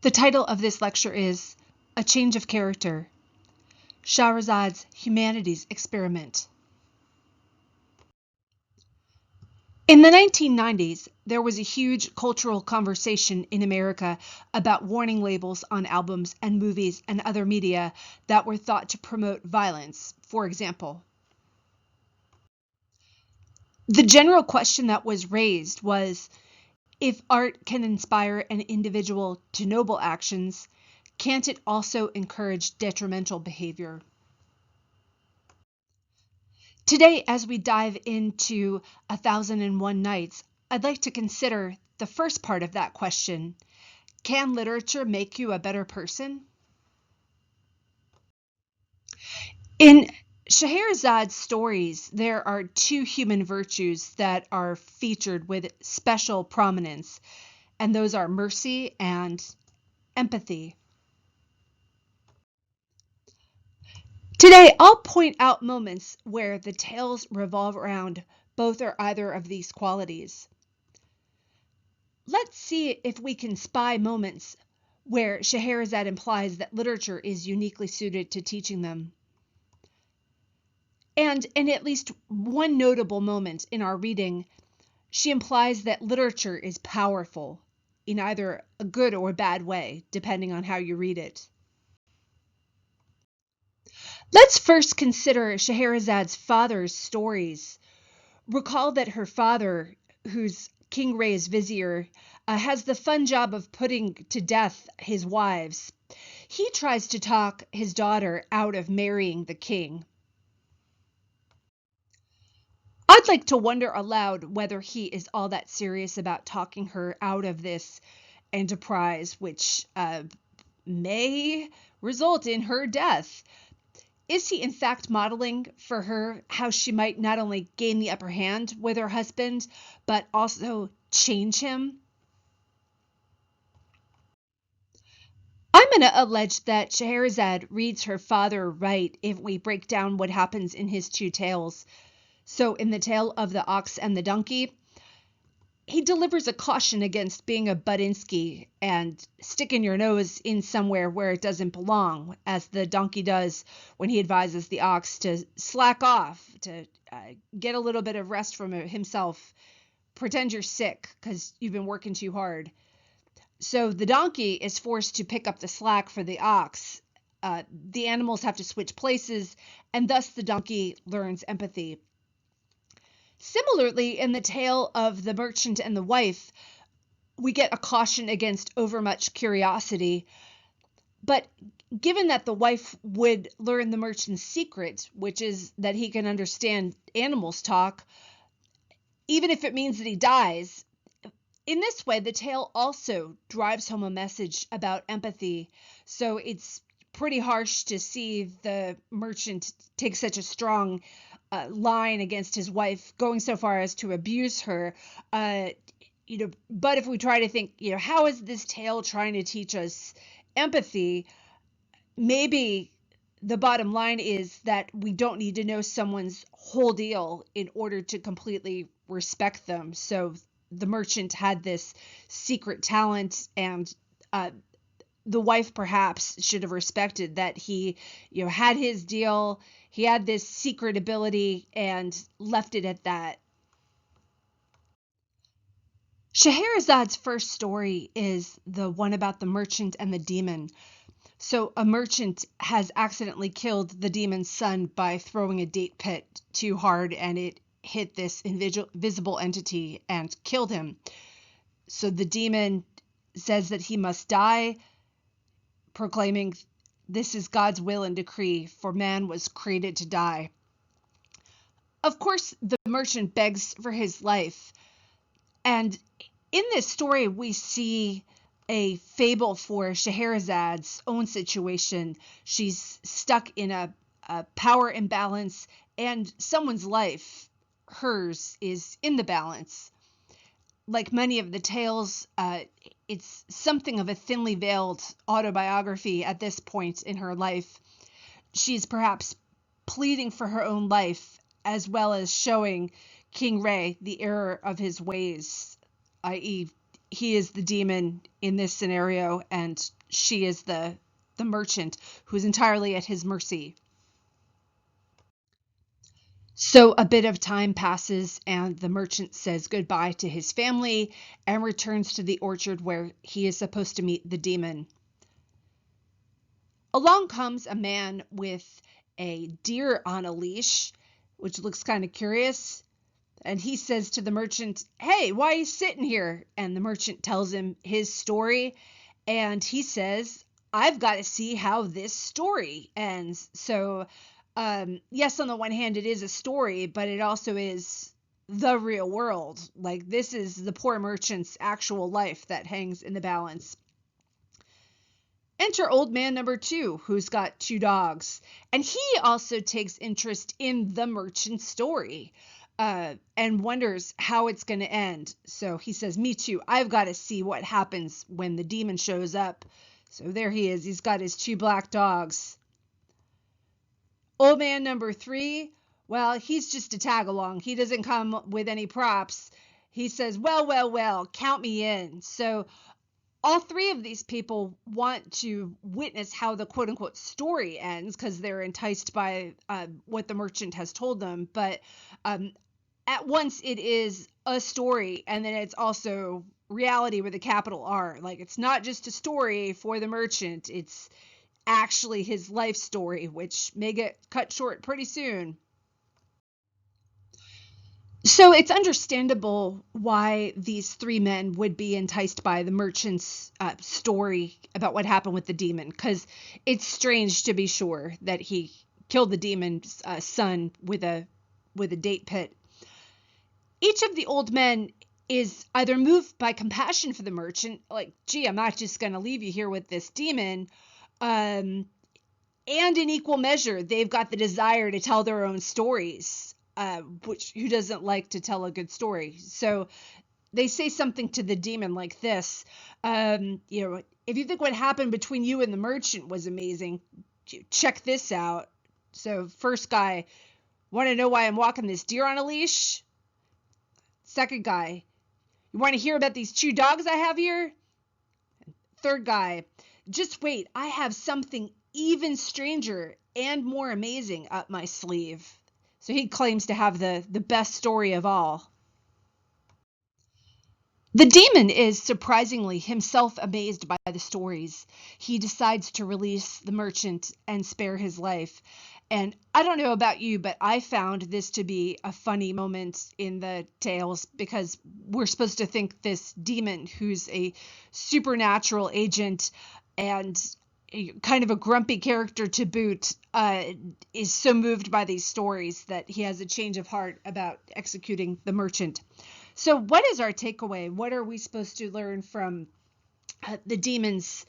The title of this lecture is A Change of Character, Shahrazad's Humanities Experiment. In the 1990s, there was a huge cultural conversation in America about warning labels on albums and movies and other media that were thought to promote violence, for example. The general question that was raised was, if art can inspire an individual to noble actions, can't it also encourage detrimental behavior? Today, as we dive into 1001 Nights, I'd like to consider the first part of that question. Can literature make you a better person? In Shahrazad's stories, there are two human virtues that are featured with special prominence, and those are mercy and empathy. Today, I'll point out moments where the tales revolve around both or either of these qualities. Let's see if we can spy moments where Scheherazade implies that literature is uniquely suited to teaching them. And in at least one notable moment in our reading, she implies that literature is powerful in either a good or bad way, depending on how you read it. Let's first consider Scheherazade's father's stories. Recall that her father, who's King Ray's vizier, has the fun job of putting to death his wives. He tries to talk his daughter out of marrying the king. I'd like to wonder aloud whether he is all that serious about talking her out of this enterprise, which may result in her death. Is he in fact modeling for her how she might not only gain the upper hand with her husband, but also change him? I'm going to allege that Scheherazade reads her father right if we break down what happens in his two tales. So in the tale of the ox and the donkey, he delivers a caution against being a Budinsky and sticking your nose in somewhere where it doesn't belong, as the donkey does when he advises the ox to slack off, to get a little bit of rest from himself, pretend you're sick because you've been working too hard. So the donkey is forced to pick up the slack for the ox. The animals have to switch places, and thus the donkey learns empathy. Similarly, in the tale of the merchant and the wife, we get a caution against overmuch curiosity. But given that the wife would learn the merchant's secret, which is that he can understand animals talk, even if it means that he dies, in this way, the tale also drives home a message about empathy. So it's pretty harsh to see the merchant take such a strong line against his wife, going so far as to abuse her. But if we try to think, how is this tale trying to teach us empathy? Maybe the bottom line is that we don't need to know someone's whole deal in order to completely respect them. So the merchant had this secret talent, and the wife perhaps should have respected that he, had his deal. He had this secret ability and left it at that. Scheherazade's first story is the one about the merchant and the demon. So a merchant has accidentally killed the demon's son by throwing a date pit too hard, and it hit this invisible entity and killed him. So the demon says that he must die, proclaiming, "This is God's will and decree, for man was created to die." Of course, the merchant begs for his life. And in this story, we see a fable for Scheherazade's own situation. She's stuck in a power imbalance, and someone's life, hers, is in the balance. Like many of the tales, it's something of a thinly veiled autobiography at this point in her life. She's perhaps pleading for her own life, as well as showing King Ray the error of his ways, i.e., he is the demon in this scenario, and she is the merchant who's entirely at his mercy. So a bit of time passes, and the merchant says goodbye to his family and returns to the orchard where he is supposed to meet the demon. Along comes a man with a deer on a leash, which looks kind of curious. And he says to the merchant, "Hey, why are you sitting here?" And the merchant tells him his story. And he says, "I've got to see how this story ends." So, yes, on the one hand, it is a story, but it also is the real world. Like, this is the poor merchant's actual life that hangs in the balance. Enter old man number 2, who's got 2 dogs. And he also takes interest in the merchant's story. And wonders how it's going to end. So he says, "Me too. I've got to see what happens when the demon shows up." So there he is. He's got his 2 black dogs. Old man number 3, well, he's just a tag along. He doesn't come with any props. He says, well, count me in. So all 3 of these people want to witness how the quote unquote story ends because they're enticed by what the merchant has told them. But at once it is a story, and then it's also reality with a capital R. Like, it's not just a story for the merchant, it's actually his life story, which may get cut short pretty soon. So it's understandable why these 3 men would be enticed by the merchant's story about what happened with the demon, because it's strange, to be sure, that he killed the demon's son with a date pit. Each of the old men is either moved by compassion for the merchant, like, gee, I'm not just going to leave you here with this demon, and in equal measure, they've got the desire to tell their own stories, which who doesn't like to tell a good story? So they say something to the demon like this, if you think what happened between you and the merchant was amazing, check this out. So first guy, want to know why I'm walking this deer on a leash? Second guy, you want to hear about these 2 dogs I have here? Third guy, just wait, I have something even stranger and more amazing up my sleeve. So he claims to have the best story of all. The demon is surprisingly himself amazed by the stories. He decides to release the merchant and spare his life. And I don't know about you, but I found this to be a funny moment in the tales, because we're supposed to think this demon, who's a supernatural agent and kind of a grumpy character to boot, is so moved by these stories that he has a change of heart about executing the merchant. So what is our takeaway? What are we supposed to learn from the demon's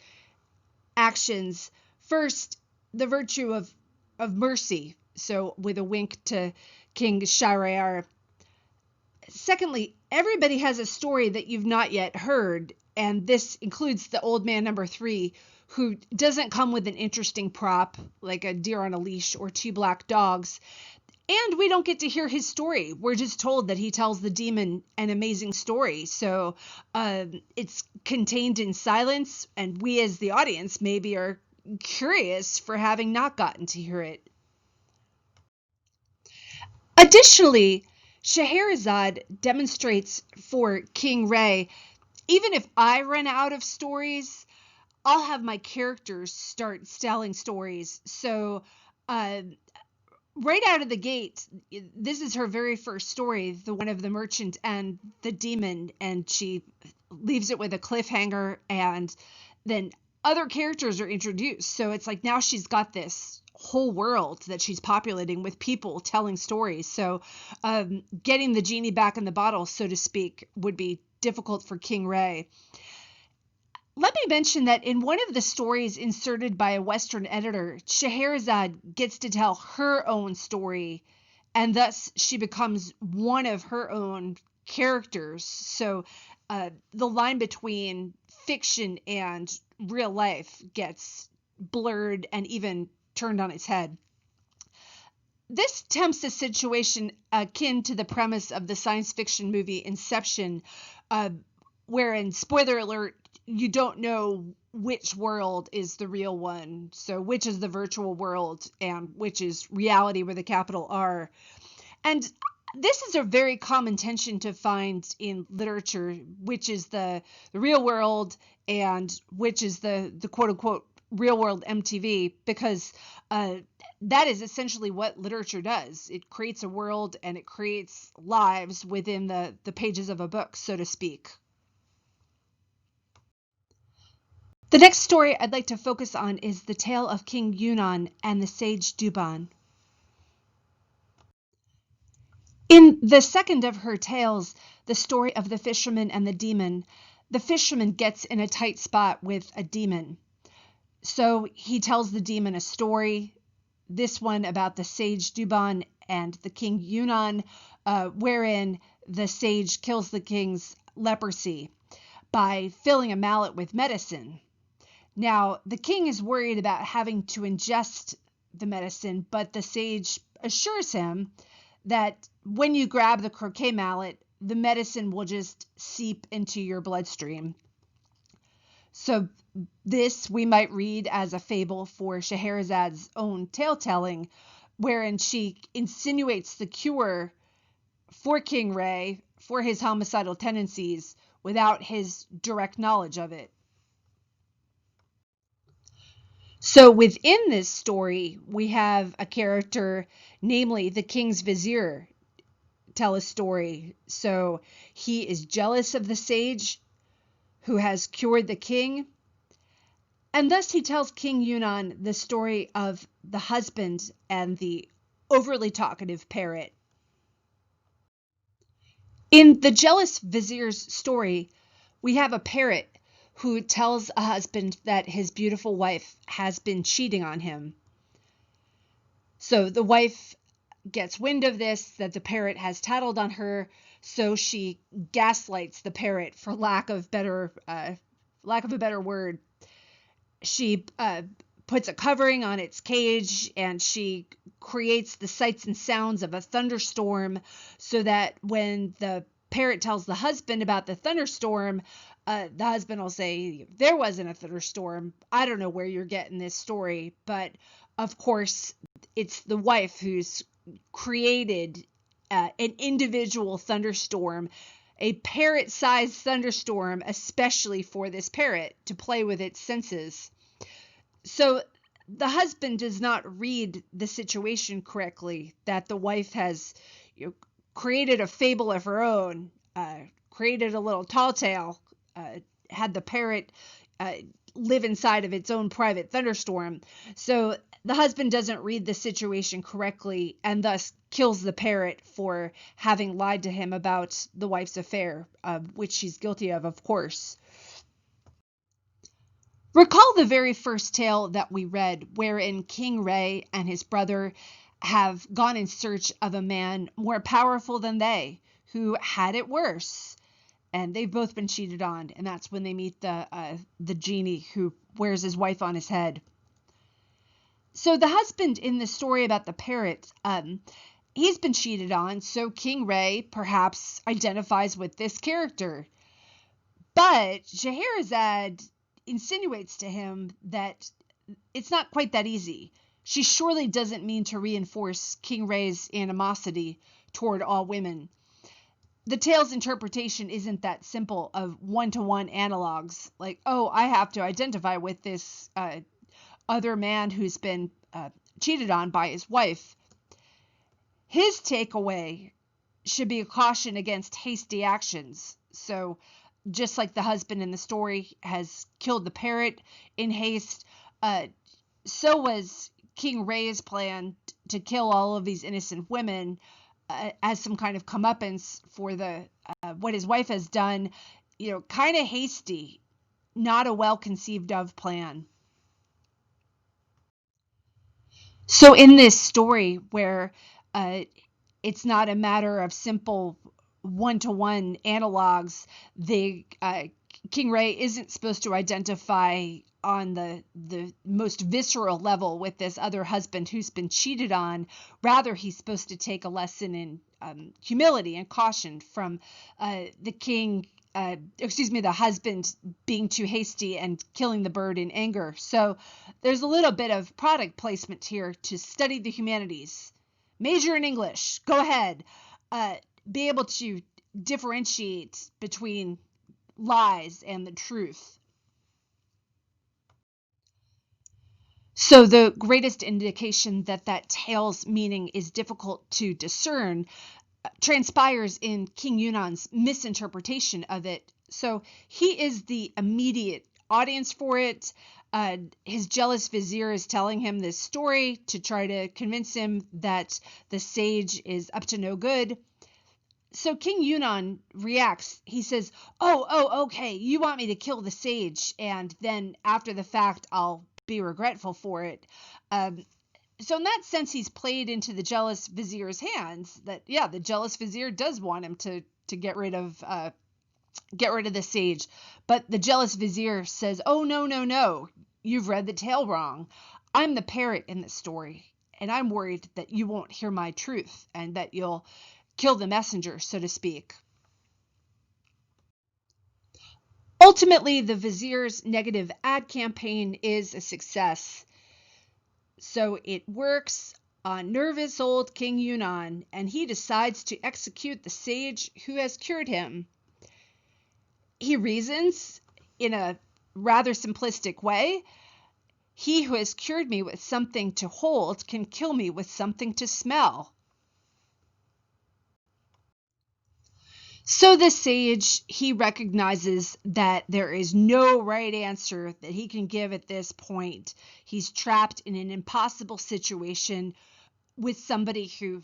actions? First, the virtue of mercy. So with a wink to King Shahrazad. Secondly, everybody has a story that you've not yet heard, and this includes the old man number 3, who doesn't come with an interesting prop like a deer on a leash or 2 black dogs. And we don't get to hear his story. We're just told that he tells the demon an amazing story. So it's contained in silence, and we as the audience maybe are curious for having not gotten to hear it. Additionally, Shahrazad demonstrates for King Ray, even if I run out of stories, I'll have my characters start telling stories. So right out of the gate, this is her very first story, the one of the merchant and the demon, and she leaves it with a cliffhanger, and then other characters are introduced. So it's like now she's got this whole world that she's populating with people telling stories. So getting the genie back in the bottle, so to speak, would be difficult for King Ray. Let me mention that in one of the stories inserted by a Western editor, Shahrazad gets to tell her own story, and thus she becomes one of her own characters. So the line between fiction and real life gets blurred and even turned on its head. This tempts a situation akin to the premise of the science fiction movie Inception, wherein, spoiler alert, you don't know which world is the real one. So which is the virtual world and which is reality with a capital R. And this is a very common tension to find in literature, which is the real world and which is the quote unquote real world MTV, because that is essentially what literature does. It creates a world and it creates lives within the pages of a book, so to speak. The next story I'd like to focus on is the tale of King Yunnan and the sage Duban. In the second of her tales, the story of the fisherman and the demon, the fisherman gets in a tight spot with a demon. So he tells the demon a story, this one about the sage Duban and the king Yunnan, wherein the sage kills the king's leprosy by filling a mallet with medicine. Now, the king is worried about having to ingest the medicine, but the sage assures him that when you grab the croquet mallet, the medicine will just seep into your bloodstream. So this we might read as a fable for Shahrazad's own tale-telling, wherein she insinuates the cure for King Ray for his homicidal tendencies without his direct knowledge of it. So within this story, we have a character, namely the king's vizier, tell a story. So he is jealous of the sage who has cured the king, and thus he tells King Yunnan the story of the husband and the overly talkative parrot. In the jealous vizier's story, we have a parrot who tells a husband that his beautiful wife has been cheating on him. So the wife gets wind of this, that the parrot has tattled on her, so she gaslights the parrot, for lack of a better word. She puts a covering on its cage, and she creates the sights and sounds of a thunderstorm, so that when the parrot tells the husband about the thunderstorm, the husband will say, there wasn't a thunderstorm. I don't know where you're getting this story. But of course, it's the wife who's created an individual thunderstorm, a parrot-sized thunderstorm, especially for this parrot to play with its senses. So the husband does not read the situation correctly, that the wife has created a fable of her own, created a little tall tale, had the parrot live inside of its own private thunderstorm. So the husband doesn't read the situation correctly and thus kills the parrot for having lied to him about the wife's affair, which she's guilty of course. Recall the very first tale that we read, wherein King Ray and his brother have gone in search of a man more powerful than they, who had it worse. And they've both been cheated on, and that's when they meet the genie who wears his wife on his head. So the husband in the story about the parrot, he's been cheated on, so King Ray perhaps identifies with this character. But Scheherazade insinuates to him that it's not quite that easy. She surely doesn't mean to reinforce King Ray's animosity toward all women. The tale's interpretation isn't that simple of one-to-one analogs, like, oh, I have to identify with this other man who's been cheated on by his wife. His takeaway should be a caution against hasty actions. So just like the husband in the story has killed the parrot in haste, so was King Ray's plan to kill all of these innocent women as some kind of comeuppance for the what his wife has done, kind of hasty, not a well conceived of plan. So in this story where it's not a matter of simple one-to-one analogs, the King Ray isn't supposed to identify on the most visceral level with this other husband who's been cheated on. Rather, he's supposed to take a lesson in humility and caution from the king the husband being too hasty and killing the bird in anger. So there's a little bit of product placement here to study the humanities. Major in English, go ahead. Be able to differentiate between lies and the truth. So the greatest indication that that tale's meaning is difficult to discern transpires in King Yunan's misinterpretation of it. So he is the immediate audience for it. His jealous vizier is telling him this story to try to convince him that the sage is up to no good. So King Yunnan reacts. He says, okay, you want me to kill the sage, and then after the fact, I'll be regretful for it. So in that sense, he's played into the jealous vizier's hands. That the jealous vizier does want him to get rid of the sage, but the jealous vizier says, "Oh no, you've read the tale wrong. I'm the parrot in this story, and I'm worried that you won't hear my truth and that you'll kill the messenger, so to speak." Ultimately, the vizier's negative ad campaign is a success. So it works on nervous old King Yunnan, and he decides to execute the sage who has cured him. He reasons in a rather simplistic way. He who has cured me with something to hold can kill me with something to smell. So the sage, he recognizes that there is no right answer that he can give at this point. He's trapped in an impossible situation with somebody who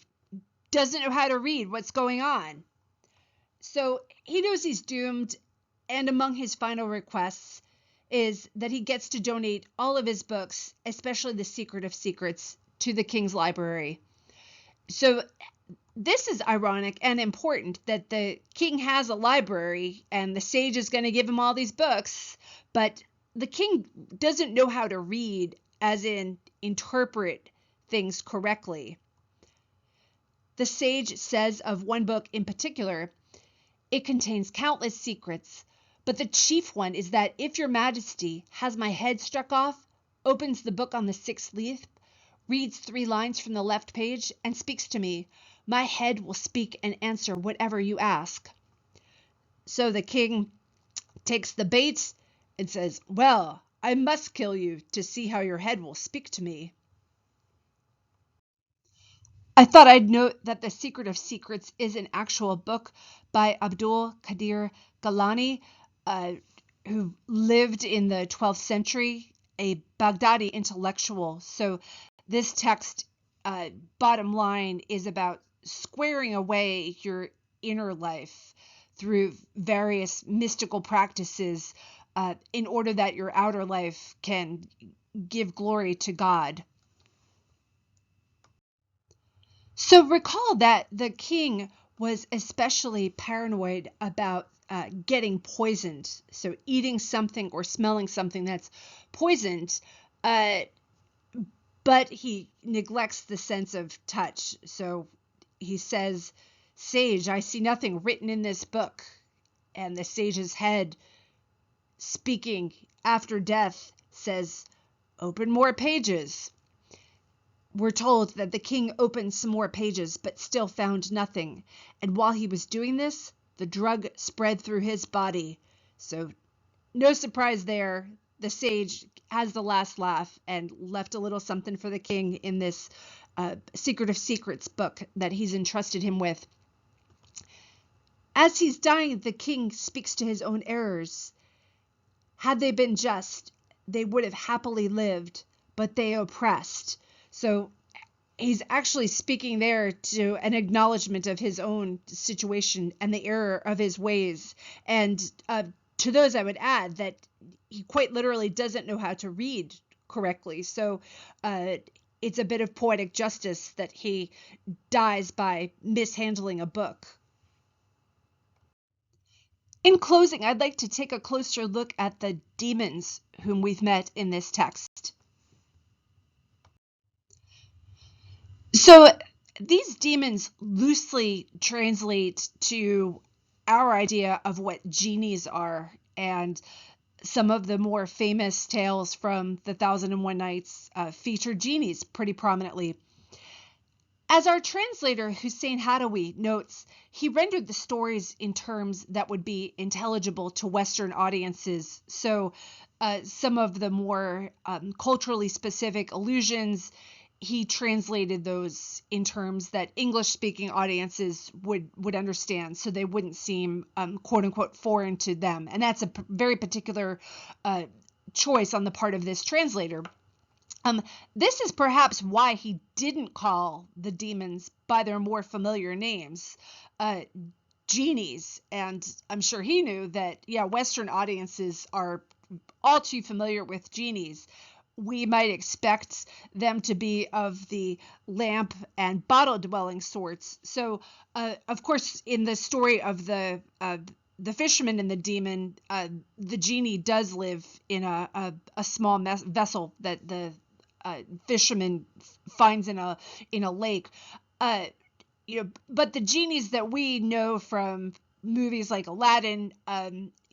doesn't know how to read what's going on. So he knows he's doomed, and among his final requests is that he gets to donate all of his books, especially The Secret of Secrets, to the king's library. So this is ironic and important that the king has a library and the sage is going to give him all these books, but the king doesn't know how to read, as in interpret things correctly. The sage says of one book in particular, "It contains countless secrets, but the chief one is that if your majesty has my head struck off, opens the book on the 6th leaf, reads 3 lines from the left page, and speaks to me, my head will speak and answer whatever you ask." So the king takes the bait and says, "Well, I must kill you to see how your head will speak to me." I thought I'd note that The Secret of Secrets is an actual book by Abdul Qadir Gilani, who lived in the 12th century, a Baghdadi intellectual. So this text, bottom line, is about squaring away your inner life through various mystical practices in order that your outer life can give glory to God. So recall that the king was especially paranoid about getting poisoned. So eating something or smelling something that's poisoned, but he neglects the sense of touch. So he says, "Sage, I see nothing written in this book." And the sage's head, speaking after death, says, "Open more pages." We're told that the king opened some more pages, but still found nothing. And while he was doing this, the drug spread through his body. So no surprise there. The sage has the last laugh and left a little something for the king in this Secret of Secrets book that he's entrusted him with. As he's dying, the king speaks to his own errors. Had they been just, they would have happily lived, but they oppressed. So he's actually speaking there to an acknowledgement of his own situation and the error of his ways. And to those, I would add that he quite literally doesn't know how to read correctly. So it's a bit of poetic justice that he dies by mishandling a book. In closing, I'd like to take a closer look at the demons whom we've met in this text. So these demons loosely translate to our idea of what genies are, and some of the more famous tales from the Thousand and One Nights feature genies pretty prominently. As our translator Hussein Hadawi notes, he rendered the stories in terms that would be intelligible to Western audiences. So some of the more culturally specific allusions, he translated those in terms that English-speaking audiences would understand, so they wouldn't seem quote-unquote foreign to them. And that's a very particular choice on the part of this translator. This is perhaps why he didn't call the demons by their more familiar names, genies. And I'm sure he knew that, Western audiences are all too familiar with genies. We might expect them to be of the lamp and bottle dwelling sorts. So, of course, in the story of the fisherman and the demon, the genie does live in a small vessel that the fisherman finds in a lake. But the genies that we know from movies like Aladdin,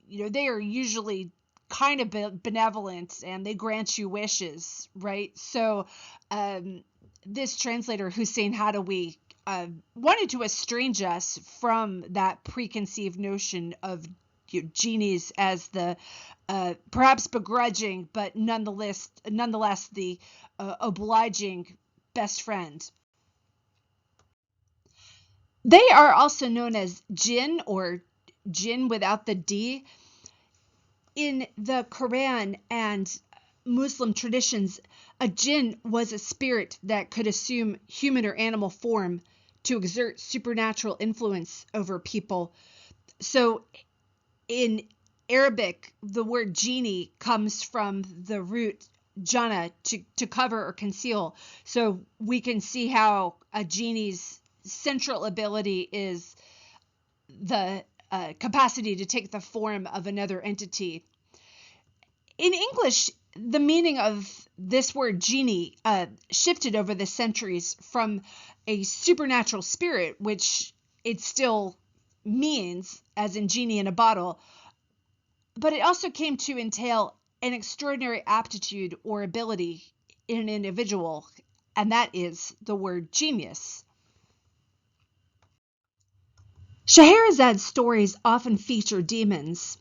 they are usually kind of benevolent and they grant you wishes, right? So this translator, Hussein Hadawi, wanted to estrange us from that preconceived notion of genies as the perhaps begrudging, but nonetheless the obliging best friend. They are also known as jinn, or jinn without the D. In the Quran and Muslim traditions, a jinn was a spirit that could assume human or animal form to exert supernatural influence over people. So in Arabic, the word genie comes from the root jana, to cover or conceal. So we can see how a genie's central ability is the capacity to take the form of another entity. In English, the meaning of this word genie shifted over the centuries from a supernatural spirit, which it still means, as in genie in a bottle, but it also came to entail an extraordinary aptitude or ability in an individual, and that is the word genius. Shahrazad's stories often feature demons.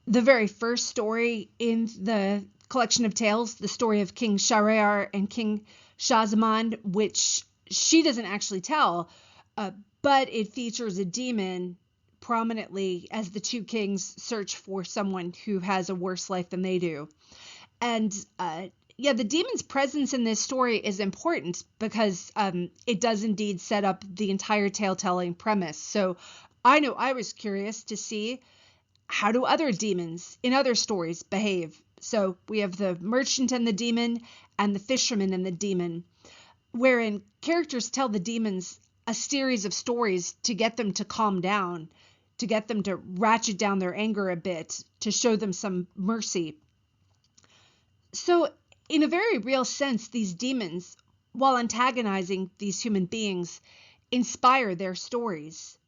The very first story in the collection of tales, the story of King Shahryar and King Shahzaman, which she doesn't actually tell, but it features a demon prominently as the two kings search for someone who has a worse life than they do. And the demon's presence in this story is important because it does indeed set up the entire tale-telling premise. So I know I was curious to see, how do other demons in other stories behave? So we have the merchant and the demon and the fisherman and the demon, wherein characters tell the demons a series of stories to get them to calm down, to get them to ratchet down their anger a bit, to show them some mercy. So in a very real sense, these demons, while antagonizing these human beings, inspire their stories.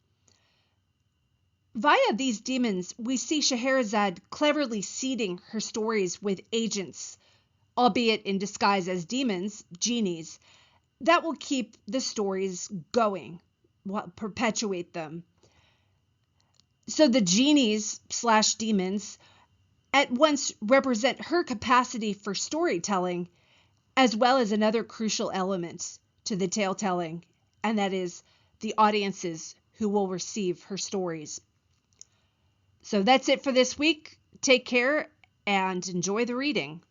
Via these demons, we see Shahrazad cleverly seeding her stories with agents, albeit in disguise as demons, genies, that will keep the stories going, perpetuate them. So the genies / demons at once represent her capacity for storytelling, as well as another crucial element to the tale telling, and that is the audiences who will receive her stories. So that's it for this week. Take care and enjoy the reading.